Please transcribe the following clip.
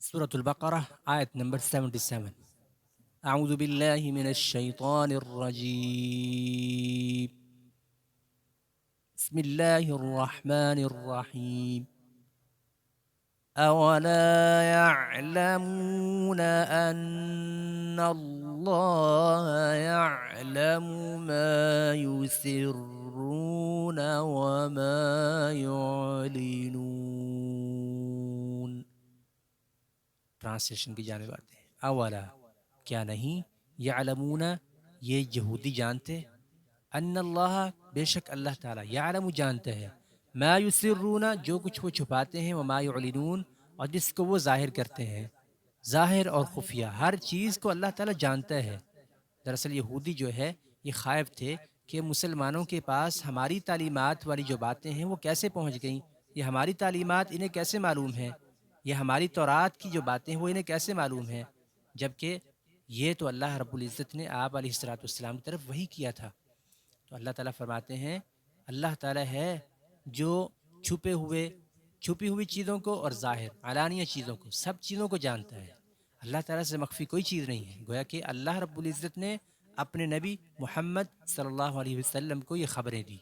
सूरतुल बक़रा आयत नंबर 77। अऊज़ु बिल्लाहि मिनश शैतानिर रजीम। बिस्मिल्लाहिर रहमानिर रहीम। अवला यअलमून अन्नल्लाह यअलमु मा युसिर्रून व मा युअलिनून। ट्रांसलेशन की जाने आते हैं। अवला क्या नहीं, यअलमून ये यहूदी जानते, अन्नल्लाह बेशक अल्लाह ताला, यअलमु जानते हैं, मा युसिर्रून जो कुछ वो छुपाते हैं, व मा युअलिनून और जिसको वो जाहिर करते हैं। ज़ाहिर और खुफिया हर चीज़ को अल्लाह ताला जानता है। दरअसल यहूदी जो है ये ख़ाइफ़ थे कि मुसलमानों के पास हमारी तालीमात वाली जो बातें हैं वो कैसे पहुँच गईं, ये हमारी तालीमात इन्हें कैसे मालूम है, ये हमारी तौरात की जो बातें हैं वो इन्हें कैसे मालूम है, जबकि ये तो अल्लाह रब्बुल इज़्ज़त ने आप अलैहिस्सलाम की तरफ वही किया था। तो अल्लाह ताला फरमाते हैं, अल्लाह ताला है जो छुपे हुए छुपी हुई चीज़ों को और ज़ाहिर अलानिया चीज़ों को, सब चीज़ों को जानता है। अल्लाह ताला से मख्फ़ी कोई चीज़ नहीं है। गोया कि अल्लाह रब्बुल इज़्ज़त ने अपने नबी मोहम्मद सल्लल्लाहु अलैहि वसल्लम को ये ख़बरें दी।